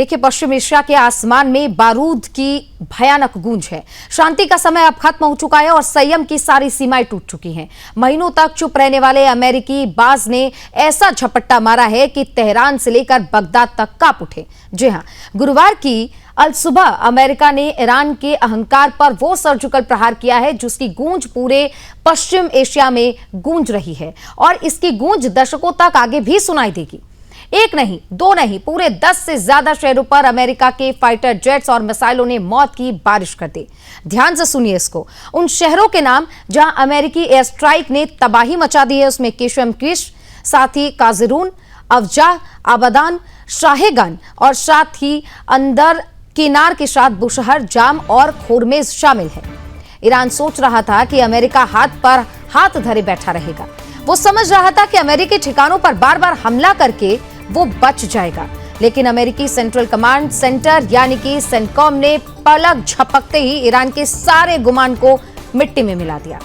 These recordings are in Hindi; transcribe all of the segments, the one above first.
देखिए, पश्चिम एशिया के आसमान में बारूद की भयानक गूंज है। शांति का समय अब खत्म हो चुका है और संयम की सारी सीमाएं टूट चुकी हैं। महीनों तक चुप रहने वाले अमेरिकी बाज ने ऐसा झपट्टा मारा है कि तेहरान से लेकर बगदाद तक कांप उठे। जी हां, गुरुवार की अल सुबह अमेरिका ने ईरान के अहंकार पर वो सर्जिकल प्रहार किया है जिसकी गूंज पूरे पश्चिम एशिया में गूंज रही है और इसकी गूंज दशकों तक आगे भी सुनाई देगी। एक नहीं, दो नहीं, पूरे 10 से ज्यादा शहरों पर अमेरिका के फाइटर जेट्स और मिसाइलों ने मौत की बारिश कर दी। ध्यान से सुनिए इसको। उन शहरों के नाम जहां अमेरिकी एयर स्ट्राइक ने तबाही मचा दी है उसमें केशम किश, साथ ही काजरून, अवजाह, आबादान, शाहेगान और साथ ही अंदर किनार के साथ बुशहर, जाम और खोरमेज शामिल है। ईरान सोच रहा था कि अमेरिका हाथ पर हाथ धरे बैठा रहेगा। वो समझ रहा था कि अमेरिकी ठिकानों पर बार बार हमला करके वो बच जाएगा, लेकिन अमेरिकी सेंट्रल कमांड सेंटर यानी कि सेंटकॉम ने पलक झपकते ही ईरान के सारे गुमान को मिट्टी में मिला दिया।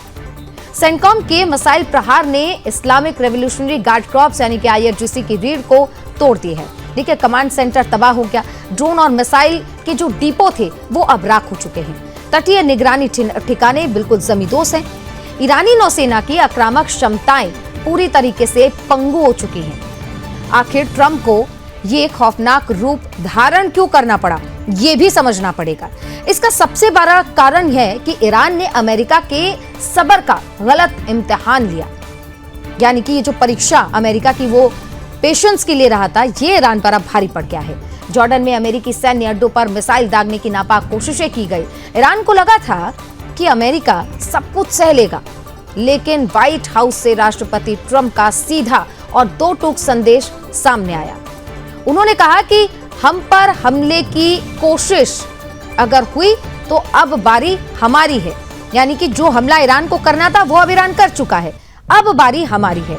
सेंटकॉम के मिसाइल प्रहार ने इस्लामिक रेवोल्यूशनरी गार्ड कॉर्प्स यानी कि IRGC की रीढ़ को तोड़ दी है। देखिए, कमांड सेंटर तबाह हो गया। ड्रोन और मिसाइल के जो डिपो थे वो अब राख हो चुके हैं। तटीय निगरानी ठिकाने बिल्कुल जमींदोज हैं। ईरानी नौसेना की आक्रामक क्षमताएं पूरी तरीके से पंगु हो चुकी हैं। आखिर ट्रंप को ये खौफनाक रूप धारण क्यों करना पड़ा, ये भी समझना पड़ेगा। इसका सबसे बड़ा कारण है कि ईरान ने अमेरिका के सब्र का गलत इम्तिहान लिया। यानी कि ये जो परीक्षा अमेरिका की वो पेशेंस के लिए रहा था, ये ईरान पर अब भारी पड़ गया है। जॉर्डन में अमेरिकी सैन्य अड्डों पर मिसाइल दागने की नापाक कोशिशें की गई। ईरान को लगा था कि अमेरिका सब कुछ सह लेगा, लेकिन व्हाइट हाउस से राष्ट्रपति ट्रंप का सीधा और दो टूक संदेश सामने आया। उन्होंने कहा कि हम पर हमले की कोशिश अगर हुई तो अब बारी हमारी है। यानी कि जो हमला ईरान को करना था वो अब ईरान कर चुका है, अब बारी हमारी है।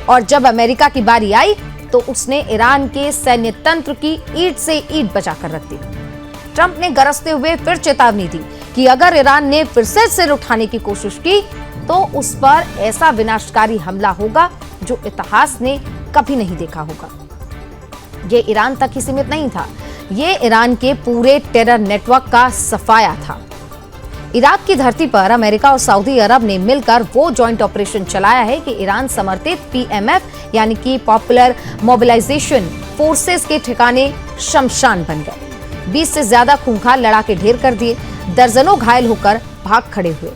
और जब अमेरिका की बारी आई तो उसने ईरान के सैन्य तंत्र की ईंट से ईंट बचाकर रख दी। ट्रंप ने गरजते हुए फिर चेतावनी दी कि अगर ईरान ने फिर से सिर उठाने की कोशिश की तो उस पर ऐसा विनाशकारी हमला होगा जो इतिहास ने कभी नहीं देखा होगा। ये ईरान तक ही सीमित नहीं था, ये ईरान के पूरे टेरर नेटवर्क का सफाया था। इराक की धरती पर अमेरिका और सऊदी अरब ने मिलकर वो जॉइंट ऑपरेशन चलाया है कि ईरान समर्थित PMF यानी कि पॉपुलर मोबिलाइजेशन फोर्सेस के ठिकाने शमशान बन गए। 20 से ज्यादा खूंखार लड़ाके ढेर कर दिए, दर्जनों घायल होकर भाग खड़े हुए।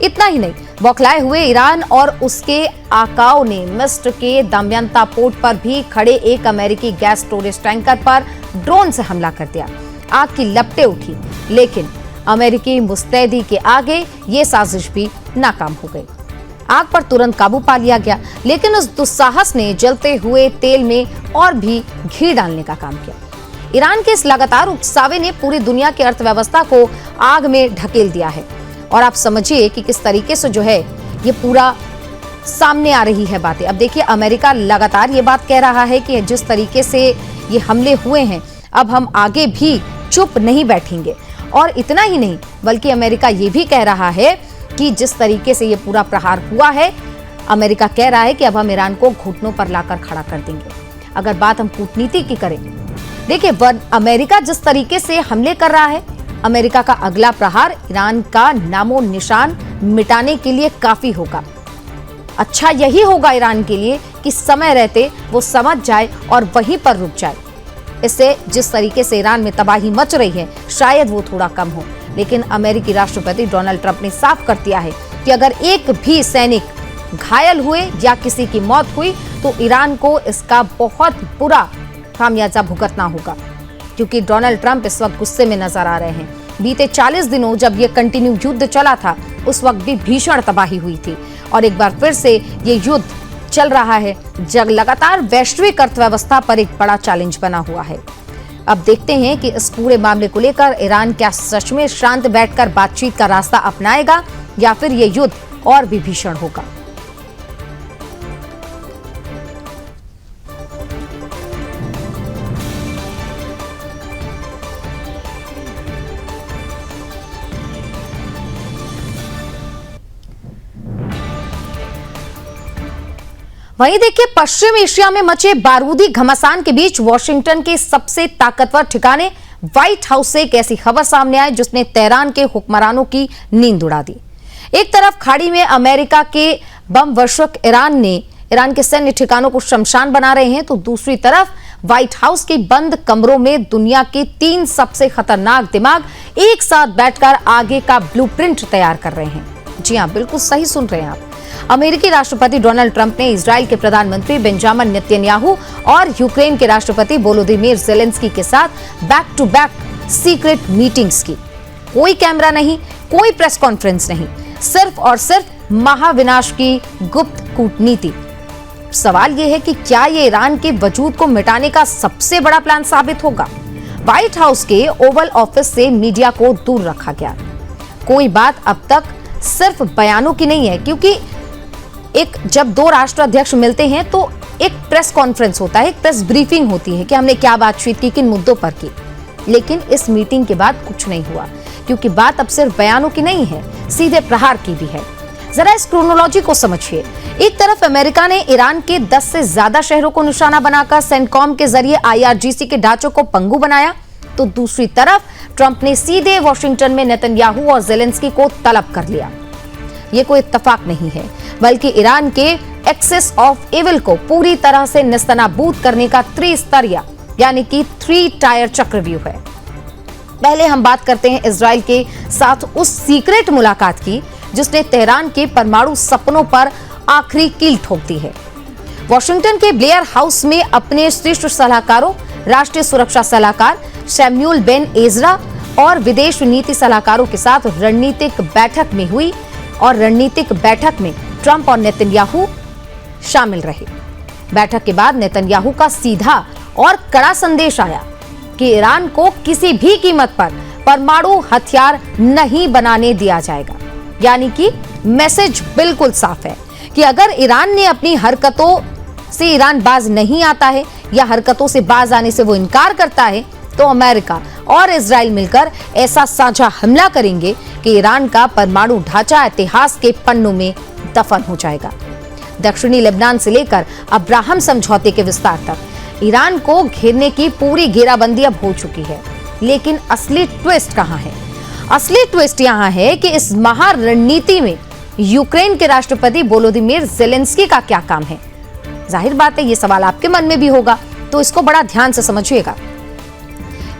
इतना ही नहीं, बौखलाए हुए ईरान और उसके आकाओं ने मिस्र के दमयंता पोर्ट पर भी खड़े एक अमेरिकी गैस स्टोरेज टैंकर पर ड्रोन से हमला कर दिया। आग की लपटें उठी, लेकिन अमेरिकी मुस्तैदी के आगे ये साजिश भी नाकाम हो गई। आग पर तुरंत काबू पा लिया गया, लेकिन उस दुस्साहस ने जलते हुए तेल में और भी घी डालने का काम किया। ईरान के इस लगातार उकसावे ने पूरी दुनिया की अर्थव्यवस्था को आग में ढकेल दिया है। और आप समझिए कि किस तरीके से जो है ये पूरा सामने आ रही है बातें। अब देखिए, अमेरिका लगातार ये बात कह रहा है कि जिस तरीके से ये हमले हुए हैं, अब हम आगे भी चुप नहीं बैठेंगे। और इतना ही नहीं, बल्कि अमेरिका ये भी कह रहा है कि जिस तरीके से ये पूरा प्रहार हुआ है, अमेरिका कह रहा है कि अब हम ईरान को घुटनों पर लाकर खड़ा कर देंगे। अगर बात हम कूटनीति की करें, देखिए, अमेरिका जिस तरीके से हमले कर रहा है, अमेरिका का अगला प्रहार ईरान का नामो निशान मिटाने के लिए काफी होगा। अच्छा यही होगा ईरान के लिए कि समय रहते वो समझ जाए और वहीं पर रुक जाए। इससे जिस तरीके से ईरान में तबाही मच रही है, शायद वो थोड़ा कम हो। लेकिन अमेरिकी राष्ट्रपति डोनाल्ड ट्रंप ने साफ कर दिया है कि अगर एक भी सैनिक घायल हुए या किसी की मौत हुई तो ईरान को इसका बहुत बुरा खामियाजा भुगतना होगा, क्योंकि डोनाल्ड ट्रंप इस वक्त गुस्से में नजर आ रहे हैं। बीते 40 दिनों जब ये कंटिन्यू युद्ध चला था, उस वक्त भी भीषण तबाही हुई थी और एक बार फिर से ये युद्ध चल रहा है। जग लगातार वैश्विक अर्थव्यवस्था पर एक बड़ा चैलेंज बना हुआ है। अब देखते हैं कि इस पूरे मामले को लेकर ईरान क्या सच में शांत बैठकर बातचीत का रास्ता अपनाएगा या फिर ये युद्ध और भी भीषण होगा। वहीं देखिए, पश्चिम एशिया में मचे बारूदी घमासान के बीच वॉशिंगटन के सबसे ताकतवर ठिकाने व्हाइट हाउस से एक ऐसी खबर सामने आई जिसने तेहरान के हुक्मरानों की नींद उड़ा दी। एक तरफ खाड़ी में अमेरिका के बम वर्षक ईरान के सैन्य ठिकानों को शमशान बना रहे हैं, तो दूसरी तरफ व्हाइट हाउस के बंद कमरों में दुनिया के 3 सबसे खतरनाक दिमाग एक साथ बैठकर आगे का ब्लूप्रिंट तैयार कर रहे हैं। जी हां, बिल्कुल सही सुन रहे हैं आप। अमेरिकी राष्ट्रपति डोनाल्ड ट्रंप ने इजराइल के प्रधानमंत्री बेंजामिन नेतन्याहू और यूक्रेन के राष्ट्रपति वोलोदिमीर ज़ेलेंस्की के साथ back to back secret meetings की। कोई कैमरा नहीं, कोई प्रेस कॉन्फ्रेंस नहीं, सिर्फ और सिर्फ महाविनाश की गुप्त कूटनीति। सवाल यह है कि क्या ये ईरान के वजूद को मिटाने का सबसे बड़ा प्लान साबित होगा? व्हाइट हाउस के ओवल ऑफिस से मीडिया को दूर रखा गया। कोई बात अब तक सिर्फ बयानों की नहीं है, क्योंकि जब 2 राष्ट्राध्यक्ष मिलते हैं तो एक प्रेस कॉन्फ्रेंस होता है, एक प्रेस ब्रीफिंग होती है कि हमने क्या बातचीत की, किन मुद्दों पर की। लेकिन इस मीटिंग के बाद कुछ नहीं हुआ, क्योंकि बात अब सिर्फ बयानों की नहीं है, सीधे प्रहार की भी है। जरा इस क्रोनोलॉजी को समझिए। एक तरफ अमेरिका ने ईरान के 10 से ज्यादा शहरों को निशाना बनाकर सेंटकॉम के जरिए IRGC के ढांचों को पंगु बनाया, तो दूसरी तरफ ट्रंप ने सीधे वॉशिंगटन में नेतन्याहू और ज़ेलेंस्की को तलब कर लिया। ये कोई इत्तेफाक नहीं है, बल्कि ईरान के एक्सेस ऑफ एविल को पूरी तरह से नेस्तनाबूद करने का त्रिस्तरीय यानी कि 3 टायर चक्रव्यूह है। पहले हम बात करते हैं इजराइल के साथ उस सीक्रेट मुलाकात की जिसने तेहरान के परमाणु सपनों पर आखिरी कील ठोक दी है। वॉशिंगटन के ब्लेयर हाउस में अपने शीर्ष सलाहकारों, राष्ट्रीय सुरक्षा सलाहकार सैमुअल बेन एजरा और विदेश नीति सलाहकारों के साथ रणनीतिक बैठक में हुई, और रणनीतिक बैठक में ट्रंप और नेतन्याहू शामिल रहे। बैठक के बाद नेतन्याहू का सीधा और कड़ा संदेश आया कि ईरान को किसी भी कीमत पर परमाणु हथियार नहीं बनाने दिया जाएगा। यानी कि मैसेज बिल्कुल साफ है कि अगर ईरान ने अपनी हरकतों से ईरान बाज नहीं आता है या हरकतों से बाज आने से वो इनकार करता है, तो अमेरिका और इजराइल मिलकर ऐसा साझा हमला करेंगे कि ईरान का परमाणु ढांचा इतिहास के पन्नों में दफन हो जाएगा। दक्षिणी लेबनान से लेकर अब्राहम समझौते के विस्तार तक ईरान को घेरने की पूरी घेराबंदी अब हो चुकी है। लेकिन असली ट्विस्ट कहां है? असली ट्विस्ट यहां है कि इस महारणनीति में यूक्रेन के राष्ट्रपति वोलोदिमीर ज़ेलेंस्की का क्या काम है? जाहिर बात है, ये सवाल आपके मन में भी होगा, तो इसको बड़ा ध्यान से समझिएगा।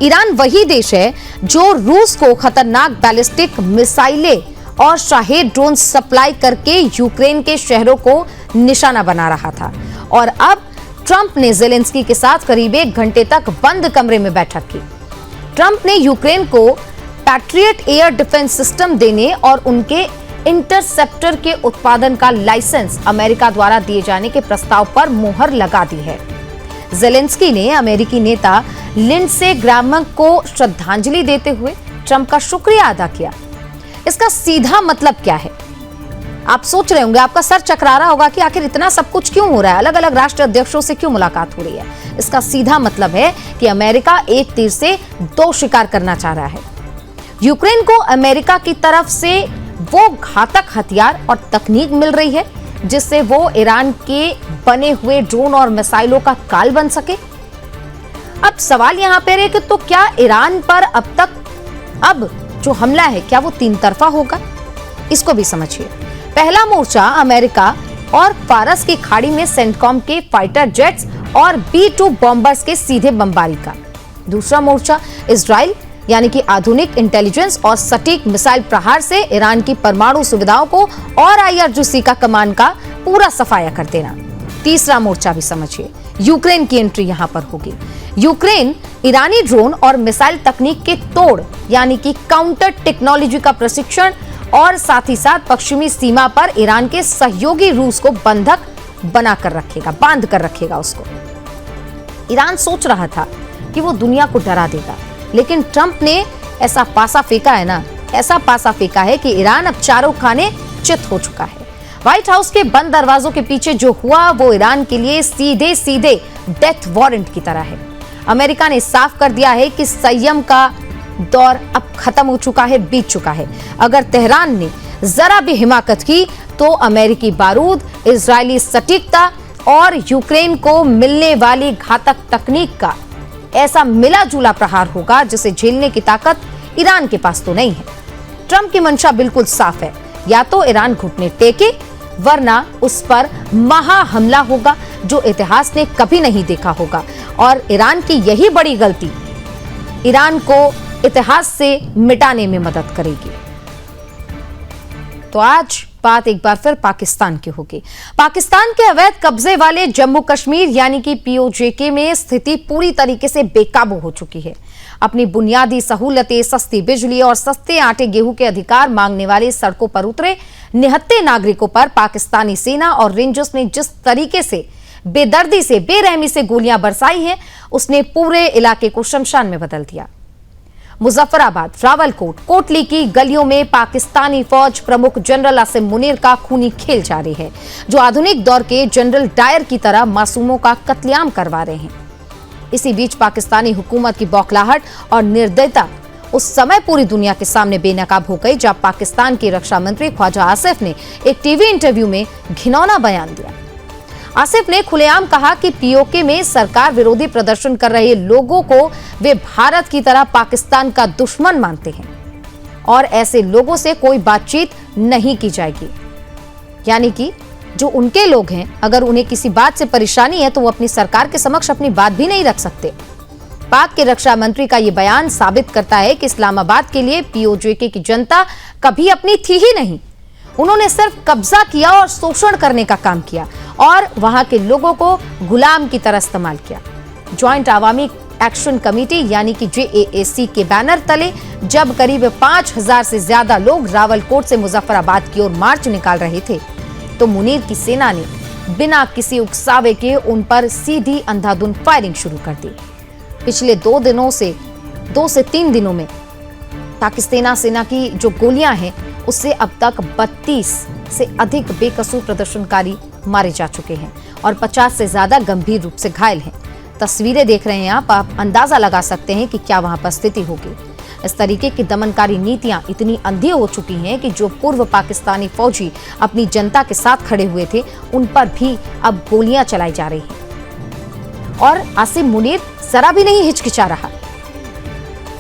ईरान वही देश है जो रूस को खतरनाक बैलिस्टिक मिसाइलें और शाहेद ड्रोन सप्लाई करके यूक्रेन के शहरों को निशाना बना रहा था, और अब ट्रंप ने ज़ेलेंस्की के साथ करीब 1 घंटे तक बंद कमरे में बैठक की। ट्रंप ने यूक्रेन को पैट्रियट एयर डिफेंस सिस्टम देने और उनके इंटरसेप्टर के उत्पादन का लाइसेंस अमेरिका द्वारा दिए जाने के प्रस्ताव पर मुहर लगा दी है। ज़ेलेंस्की ने अमेरिकी नेता लिंडसे ग्राहम को श्रद्धांजलि देते हुए ट्रंप का शुक्रिया अदा किया। इसका सीधा मतलब क्या है? आप सोच रहे होंगे, आपका सर चकरा रहा होगा कि आखिर इतना सब कुछ क्यों हो रहा है, अलग अलग राष्ट्र अध्यक्षों से क्यों मुलाकात हो रही है। इसका सीधा मतलब है कि अमेरिका एक तीर से 2 शिकार करना चाह रहा है। यूक्रेन को अमेरिका की तरफ से वो घातक हथियार और तकनीक मिल रही है जिससे वो ईरान के बने हुए ड्रोन और मिसाइलों का काल बन सके। अब सवाल यहां पर है कि तो क्या ईरान पर अब जो हमला है क्या वो 3 तरफा होगा? इसको भी समझिए। पहला मोर्चा अमेरिका और फारस की खाड़ी में सेंटकॉम के फाइटर जेट्स और B-2 बॉम्बर्स के सीधे बमबारी का। दूसरा मोर्चा इजराइल यानी कि आधुनिक इंटेलिजेंस और सटीक मिसाइल प्रहार से ईरान की परमाणु सुविधाओं को और IRGC का कमान का पूरा सफाया कर देना। तीसरा मोर्चा भी समझिए, यूक्रेन की एंट्री यहां पर होगी। यूक्रेन ईरानी ड्रोन और मिसाइल तकनीक के तोड़ यानी कि काउंटर टेक्नोलॉजी का प्रशिक्षण और साथ ही साथ पश्चिमी सीमा पर ईरान के सहयोगी रूस को बंधक बनाकर रखेगा, बांध कर रखेगा उसको। ईरान सोच रहा था कि वो दुनिया को डरा देगा, लेकिन ट्रंप ने ऐसा पासा फेंका है ना, ऐसा पासा फेंका है कि ईरान अब चारों खाने चित हो चुका है। व्हाइट हाउस के बंद दरवाजों के पीछे जो हुआ वो ईरान के लिए सीधे सीधे डेथ वारंट की तरह है। अमेरिका ने साफ कर दिया है कि संयम का दौर अब खत्म हो चुका है, बीत चुका है। अगर तेहरान ने जरा भी हिमाकत की तो अमेरिकी बारूद, इजरायली सटीकता और यूक्रेन को मिलने वाली घातक तकनीक का ऐसा मिला जुला प्रहार होगा जिसे झेलने की ताकत ईरान के पास तो नहीं है। ट्रंप की मंशा बिल्कुल साफ है, या तो ईरान घुटने टेके वरना उस पर महा हमला होगा जो इतिहास ने कभी नहीं देखा होगा। और ईरान की यही बड़ी गलती ईरान को इतिहास से मिटाने में मदद करेगी। तो आज बात एक बार फिर पाकिस्तान की होगी। पाकिस्तान के अवैध कब्जे वाले जम्मू कश्मीर यानी कि पीओजेके में स्थिति पूरी तरीके से बेकाबू हो चुकी है। अपनी बुनियादी सहूलतें, सस्ती बिजली और सस्ते आटे गेहूं के अधिकार मांगने वाले सड़कों पर उतरे निहत्थे नागरिकों पर पाकिस्तानी सेना और रेंजर्स ने जिस तरीके से बेदर्दी से, बेरहमी से गोलियां बरसाई हैं, उसने पूरे इलाके को शमशान में बदल दिया। मुजफ्फराबाद, रावलकोट, कोटली की गलियों में पाकिस्तानी फौज प्रमुख जनरल आसिम मुनीर का खूनी खेल जारी है, जो आधुनिक दौर के जनरल डायर की तरह मासूमों का कत्लेआम करवा रहे हैं। इसी बीच पाकिस्तानी हुकूमत की बौखलाहट और निर्दयता उस समय पूरी दुनिया के सामने बेनकाब हो गई जब पाकिस्तान के रक्षा मंत्री ख्वाजा आसिफ ने एक टीवी इंटरव्यू में घिनौना बयान दिया। आसिफ ने खुलेआम कहा कि पीओके में सरकार विरोधी प्रदर्शन कर रहे लोगों को वे भारत की तरह पाकिस्तान का दुश्मन मानते हैं और ऐसे लोगों से कोई बातचीत नहीं की जाएगी। यानी कि जो उनके लोग हैं, अगर उन्हें किसी बात से परेशानी है तो वो अपनी सरकार के समक्ष अपनी बात भी नहीं रख सकते। पाक के रक्षा मंत्री का यह बयान साबित करता है कि इस्लामाबाद के लिए पीओजेके की जनता कभी अपनी थी ही नहीं। उन्होंने सिर्फ कब्जा किया और शोषण करने का काम किया और वहां के लोगों को गुलाम की तरह इस्तेमाल किया। ज्वाइंट अवामी एक्शन कमेटी यानी कि JAAC के बैनर तले जब करीब 5000 से ज्यादा लोग रावलकोट से मुजफ्फराबाद की ओर मार्च निकाल रहे थे तो मुनीर की सेना ने बिना किसी उकसावे के उन पर सीधी अंधाधुंध फायरिंग शुरू कर दी। पिछले 2 से 3 दिनों में पाकिस्तानी सेना की जो गोलियां हैं उससे अब तक 32 से अधिक बेकसूर प्रदर्शनकारी मारे जा चुके हैं और 50 से ज्यादा गंभीर रूप से घायल हैं। तस्वीरें देख रहे हैं आप अंदाजा लगा सकते हैं कि क्या वहां पर स्थिति होगी। इस तरीके की दमनकारी नीतियां इतनी अंधी हो चुकी हैं कि जो पूर्व पाकिस्तानी फौजी अपनी जनता के साथ खड़े हुए थे उन पर भी अब गोलियां चलाई जा रही हैं और आसिम मुनीर जरा भी नहीं हिचकिचा रहा।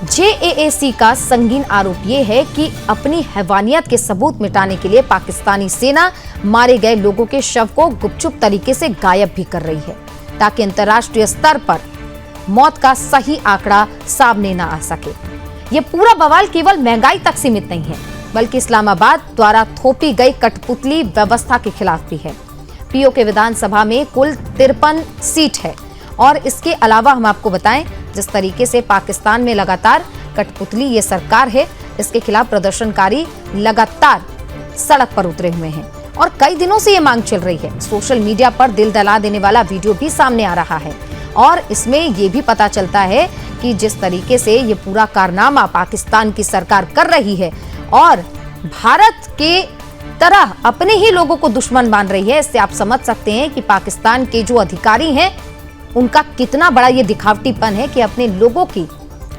JAAC का संगीन आरोप यह है कि अपनी हैवानियत के सबूत मिटाने के लिए पाकिस्तानी सेना मारे गए लोगों के शव को गुपचुप तरीके से गायब भी कर रही है ताकि अंतर्राष्ट्रीय स्तर पर मौत का सही आंकड़ा सामने न आ सके। यह पूरा बवाल केवल महंगाई तक सीमित नहीं है बल्कि इस्लामाबाद द्वारा थोपी गई कठपुतली व्यवस्था के खिलाफ भी है। पीओके विधानसभा में कुल 53 सीट है और इसके अलावा हम आपको बताएं जिस तरीके से पाकिस्तान में लगातार कठपुतली ये सरकार है, इसके खिलाफ प्रदर्शनकारी लगातार सड़क पर उतरे हुए हैं और कई दिनों से ये मांग चल रही है। सोशल मीडिया पर दिल दहला देने वाला वीडियो भी सामने आ रहा है और इसमें ये भी पता चलता है कि जिस तरीके से ये पूरा कारनामा पाकिस्तान की सरकार कर रही है और भारत के तरह अपने ही लोगों को दुश्मन मान रही है, इससे आप समझ सकते हैं कि पाकिस्तान के जो अधिकारी हैं उनका कितना बड़ा ये दिखावटीपन है कि अपने लोगों की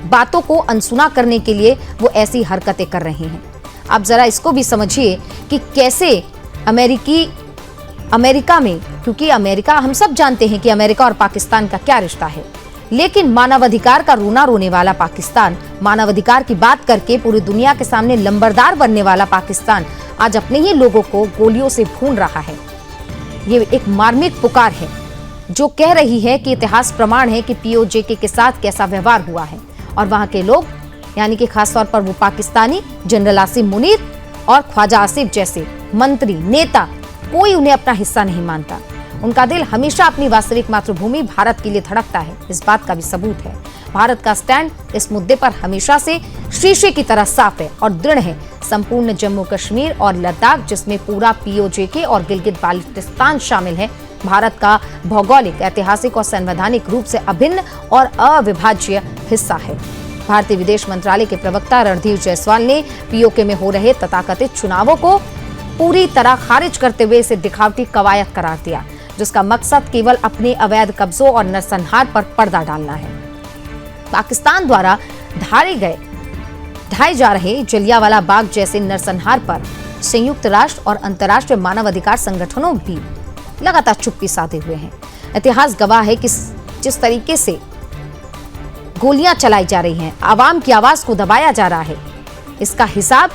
बातों को अनसुना करने के लिए वो ऐसी हरकतें कर रहे हैं। आप जरा इसको भी समझिए कि कैसे अमेरिका में, क्योंकि अमेरिका, हम सब जानते हैं कि अमेरिका और पाकिस्तान का क्या रिश्ता है, लेकिन मानवाधिकार का रोना रोने वाला पाकिस्तान, मानवाधिकार की बात करके पूरी दुनिया के सामने लंबरदार बनने वाला पाकिस्तान आज अपने ही लोगों को गोलियों से भून रहा है। ये एक मार्मिक पुकार है जो कह रही है कि इतिहास प्रमाण है कि पीओजेके के साथ कैसा व्यवहार हुआ है और वहां के लोग यानी कि खासतौर पर वो पाकिस्तानी जनरल आसिम मुनीर और ख्वाजा आसिफ जैसे मंत्री, नेता, कोई उन्हें अपना हिस्सा नहीं मानता। उनका दिल हमेशा अपनी वास्तविक मातृभूमि भारत के लिए धड़कता है। इस बात का भी सबूत है। भारत का स्टैंड इस मुद्दे पर हमेशा से शीशे की तरह साफ है और दृढ़ है। संपूर्ण जम्मू कश्मीर और लद्दाख, जिसमें पूरा पीओजेके और गिलगित बाल्टिस्तान शामिल है, भारत का भौगोलिक, ऐतिहासिक और संवैधानिक रूप से अभिन्न और अविभाज्य हिस्सा है। भारतीय विदेश मंत्रालय के प्रवक्ता रणधीर जायसवाल ने पीओके में हो रहे तथाकथित चुनावों को पूरी तरह खारिज करते हुए इसे दिखावटी कवायद करार दिया, जिसका मकसद केवल अपने अवैध कब्जों और नरसंहार पर पर्दा डालना है। पाकिस्तान द्वारा ढाए जा रहे जलियांवाला बाग जैसे नरसंहार पर संयुक्त राष्ट्र और अंतर्राष्ट्रीय मानवाधिकार संगठनों भी लगातार चुप्पी साधे हुए हैं। इतिहास गवाह है कि जिस तरीके से गोलियां चलाई जा रही हैं, आवाम की आवाज को दबाया जा रहा है, इसका हिसाब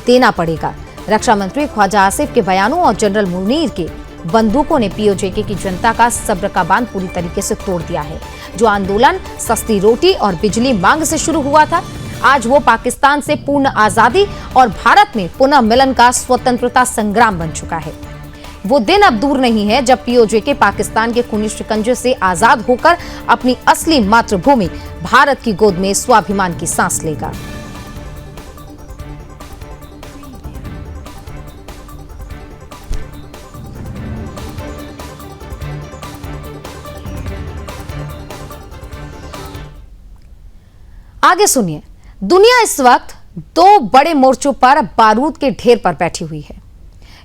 देना पड़ेगा। रक्षा मंत्री ख्वाजा आसिफ के बयानों और जनरल मुनीर के बंदूकों ने पीओजेके की जनता का सब्र का बांध पूरी तरीके से तोड़ दिया है। जो आंदोलन सस्ती रोटी और बिजली मांग से शुरू हुआ था, आज वो पाकिस्तान से पूर्ण आजादी और भारत में पुनः मिलन का स्वतंत्रता संग्राम बन चुका है। वो दिन अब दूर नहीं है जब पीओजेके पाकिस्तान के खूनी शिकंजे से आजाद होकर अपनी असली मातृभूमि भारत की गोद में स्वाभिमान की सांस लेगा। आगे सुनिए, दुनिया इस वक्त दो बड़े मोर्चों पर बारूद के ढेर पर बैठी हुई है।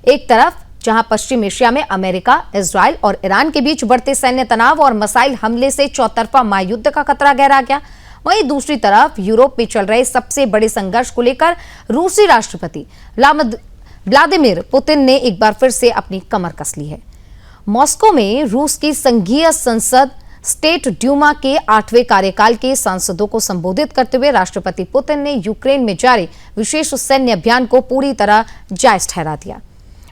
एक तरफ जहां पश्चिम एशिया में अमेरिका, इजराइल और ईरान के बीच बढ़ते सैन्य तनाव और मिसाइल हमले से चौतरफा महायुद्ध का खतरा गहरा गया, वहीं दूसरी तरफ यूरोप में चल रहे सबसे बड़े संघर्ष को लेकर रूसी राष्ट्रपति व्लादिमीर पुतिन ने एक बार फिर से अपनी कमर कस ली है। मॉस्को में रूस की संघीय संसद स्टेट ड्यूमा के 8वें कार्यकाल के सांसदों को संबोधित करते हुए राष्ट्रपति पुतिन ने यूक्रेन में जारी विशेष सैन्य अभियान को पूरी तरह जायज ठहरा दिया।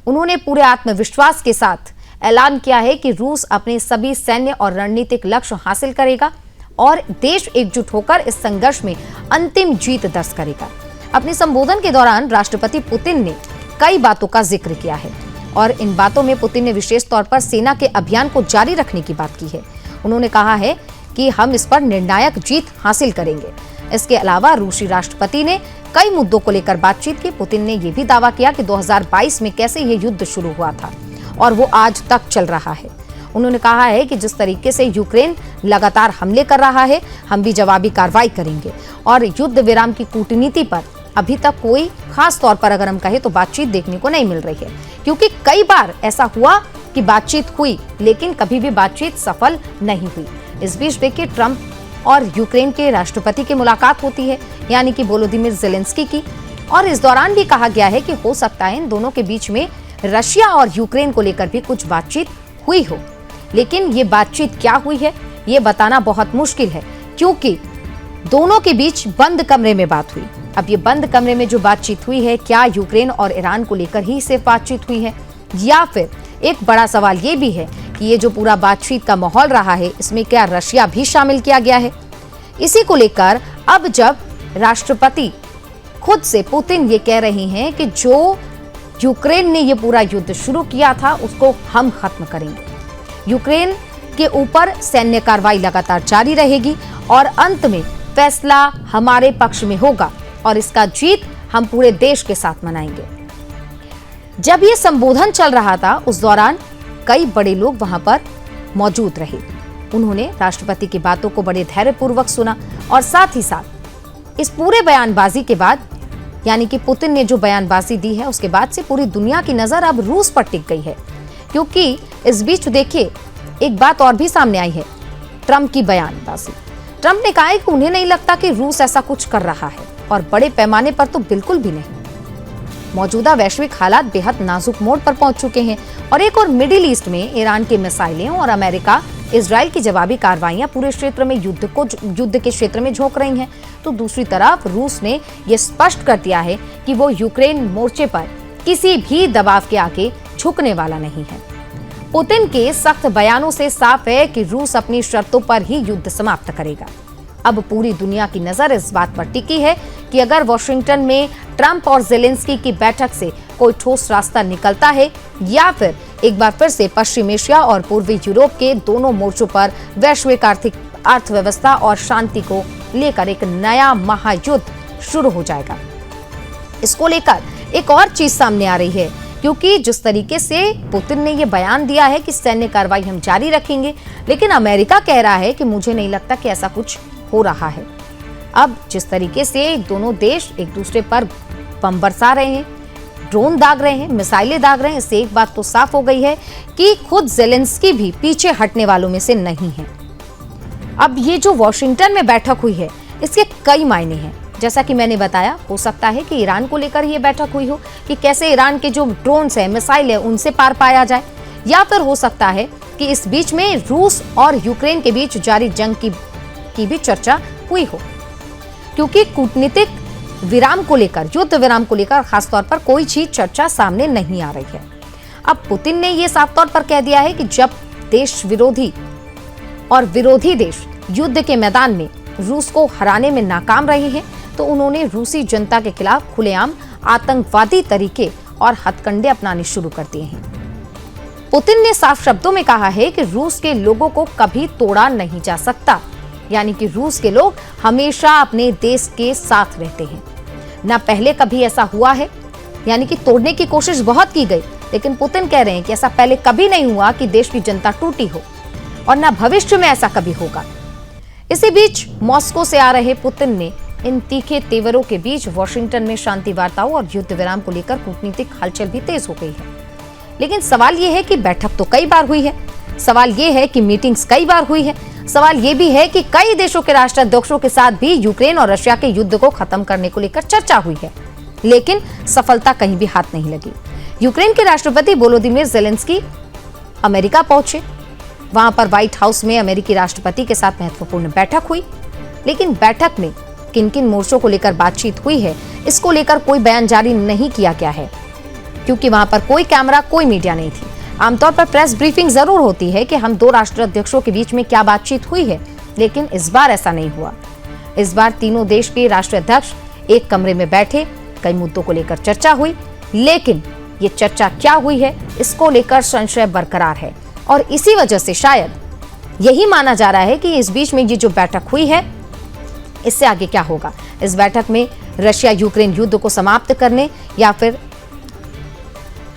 उन्होंने पूरे आत्मविश्वास के साथ ऐलान किया है कि रूस अपने सभी सैन्य और रणनीतिक लक्ष्य हासिल करेगा और देश एकजुट होकर इस संघर्ष में अंतिम जीत दर्ज करेगा। अपने संबोधन के दौरान राष्ट्रपति पुतिन ने कई बातों का जिक्र किया है और इन बातों में पुतिन ने विशेष तौर पर सेना के अभियान को जारी रखने की बात की है। उन्होंने कहा है कि हम इस पर निर्णायक जीत हासिल करेंगे। इसके अलावा रूसी राष्ट्रपति ने कई मुद्दों को लेकर बातचीत की। पुतिन ने यह भी दावा किया कि 2022 में कैसे यह युद्ध शुरू हुआ था और वो आज तक चल रहा है। उन्होंने कहा है कि जिस तरीके से यूक्रेन लगातार हमले कर रहा है, हम भी जवाबी कार्रवाई करेंगे और युद्ध विराम की कूटनीति पर अभी तक कोई खास तौर पर अगर हम कहें तो बातचीत देखने को नहीं मिल रही है, क्योंकि कई बार ऐसा हुआ कि बातचीत हुई लेकिन कभी भी बातचीत सफल नहीं हुई। इस बीच देखिए, ट्रंप और यूक्रेन के राष्ट्रपति की मुलाकात होती है, यानी कि वोलोदिमीर ज़ेलेंस्की की, और इस दौरान भी कहा गया है कि हो सकता है इन दोनों के बीच में रशिया और यूक्रेन को लेकर भी कुछ बातचीत हुई हो। लेकिन ये बातचीत क्या हुई है ये बताना बहुत मुश्किल है, क्योंकि दोनों के बीच बंद कमरे में बात हुई। अब ये बंद कमरे में जो बातचीत हुई है, क्या यूक्रेन और ईरान को लेकर ही सिर्फ बातचीत हुई है, या फिर एक बड़ा सवाल ये भी है कि ये जो पूरा बातचीत का माहौल रहा है, इसमें क्या रशिया भी शामिल किया गया है। इसी को लेकर अब जब राष्ट्रपति खुद से पुतिन ये कह रही हैं कि जो यूक्रेन ने ये पूरा युद्ध शुरू किया था उसको हम खत्म करेंगे, यूक्रेन के ऊपर सैन्य कार्रवाई लगातार जारी रहेगी और अंत में फैसला हमारे पक्ष में होगा और इसका जीत हम पूरे देश के साथ मनाएंगे। जब ये संबोधन चल रहा था उस दौरान कई बड़े लोग वहां पर मौजूद रहे। उन्होंने राष्ट्रपति की बातों को बड़े धैर्यपूर्वक सुना और साथ ही साथ इस पूरे बयानबाजी के बाद, यानी कि पुतिन ने जो बयानबाजी दी है उसके बाद से पूरी दुनिया की नजर अब रूस पर टिक गई है, क्योंकि इस बीच देखिए एक बात और भी सामने आई है, ट्रंप की बयानबाजी। ट्रंप ने कहा है कि उन्हें नहीं लगता कि रूस ऐसा कुछ कर रहा है और बड़े पैमाने पर तो बिल्कुल भी नहीं। मौजूदा वैश्विक हालात बेहद नाजुक मोड़ पर पहुंच चुके हैं और एक और मिडिल ईस्ट में ईरान की मिसाइलें और अमेरिका इजराइल की जवाबी कार्रवाइयां पूरे क्षेत्र में युद्ध के क्षेत्र में झोंक रही हैं, तो दूसरी तरफ रूस ने यह स्पष्ट कर दिया है कि वो यूक्रेन मोर्चे पर किसी भी दबाव के आगे झुकने वाला नहीं है। पुतिन के सख्त बयानों से साफ है कि रूस अपनी शर्तों पर ही युद्ध समाप्त करेगा। अब पूरी दुनिया की नजर इस बात पर टिकी है कि अगर वॉशिंगटन में ट्रंप और ज़ेलेंस्की की बैठक से कोई ठोस रास्ता निकलता है या फिर एक बार फिर से पश्चिम एशिया और पूर्वी यूरोप के दोनों मोर्चों पर वैश्विक अर्थव्यवस्था और शांति को लेकर एक नया महायुद्ध शुरू हो जाएगा। इसको लेकर एक और चीज सामने आ रही है, क्योंकि जिस तरीके से पुतिन ने यह बयान दिया है कि सैन्य कार्रवाई हम जारी रखेंगे, लेकिन अमेरिका कह रहा है कि मुझे नहीं लगता कि ऐसा कुछ हो रहा है। अब जिस तरीके से दोनों देश एक दूसरे पर बम बरसा रहे हैं, ड्रोन दाग रहे हैं, मिसाइलें दाग रहे हैं, इससे एक बात तो साफ हो गई है कि खुद ज़ेलेंस्की भी पीछे हटने वालों में से नहीं है। अब ये जो वॉशिंगटन में बैठक हुई है इसके कई मायने हैं। जैसा कि मैंने बताया, हो सकता है कि ईरान को लेकर ये बैठक हुई हो कि कैसे ईरान के जो ड्रोन्स हैं, मिसाइल है, उनसे पार पाया जाए, या फिर हो सकता है कि इस बीच में रूस और यूक्रेन के बीच जारी जंग की भी चर्चा हुई हो, क्योंकि कूटनीतिक विराम को लेकर, युद्ध विराम को लेकर खासतौर पर कोई चीज चर्चा सामने नहीं आ रही है। अब पुतिन ने यह साफ तौर पर कह दिया है कि जब देश विरोधी और विरोधी देश युद्ध के मैदान में रूस को हराने में नाकाम रहे हैं, तो उन्होंने रूसी जनता के खिलाफ खुलेआम आतंकवादी तरीके और हथकंडे अपनाने शुरू कर दिए हैं। पुतिन ने साफ शब्दों में कहा है कि रूस के लोगों को कभी तोड़ा नहीं जा सकता, यानी कि रूस के लोग हमेशा अपने देश के साथ रहते हैं। ना पहले कभी ऐसा हुआ है, यानी कि तोड़ने की कोशिश बहुत की गई, लेकिन पुतिन कह रहे हैं कि ऐसा पहले कभी नहीं हुआ कि देश की जनता टूटी हो, और ना भविष्य में ऐसा कभी होगा। इसी बीच मॉस्को से आ रहे पुतिन ने इन तीखे तेवरों के बीच वॉशिंगटन में शांति वार्ताओं और युद्ध विराम को लेकर कूटनीतिक हलचल भी तेज हो गई है। लेकिन सवाल यह है कि बैठक तो कई बार हुई है, सवाल यह है कि मीटिंग्स कई बार हुई है, सवाल यह भी है कि कई देशों के राष्ट्राध्यक्षों के साथ भी यूक्रेन और रशिया के युद्ध को खत्म करने को लेकर चर्चा हुई है, लेकिन सफलता कहीं भी हाथ नहीं लगी। यूक्रेन के राष्ट्रपति वोलोदिमीर ज़ेलेंस्की अमेरिका पहुंचे, वहां पर व्हाइट हाउस में अमेरिकी राष्ट्रपति के साथ महत्वपूर्ण बैठक हुई, लेकिन बैठक में किन किन मोर्चों को लेकर बातचीत हुई है, इसको लेकर कोई बयान जारी नहीं किया गया है, क्योंकि वहां पर कोई कैमरा, कोई मीडिया नहीं थी। आमतौर पर प्रेस ब्रीफिंग जरूर होती है कि हम दो राष्ट्राध्यक्षों के बीच में क्या बातचीत हुई है, लेकिन इस बार ऐसा नहीं हुआ। इस बार तीनों देश के राष्ट्राध्यक्ष एक कमरे में बैठे, कई मुद्दों को लेकर चर्चा हुई, लेकिन ये चर्चा क्या हुई है, इसको लेकर संशय बरकरार है, और इसी वजह से शायद यही माना जा रहा है कि इस बीच में ये जो बैठक हुई है, इससे आगे क्या होगा। इस बैठक में रशिया यूक्रेन युद्ध को समाप्त करने या फिर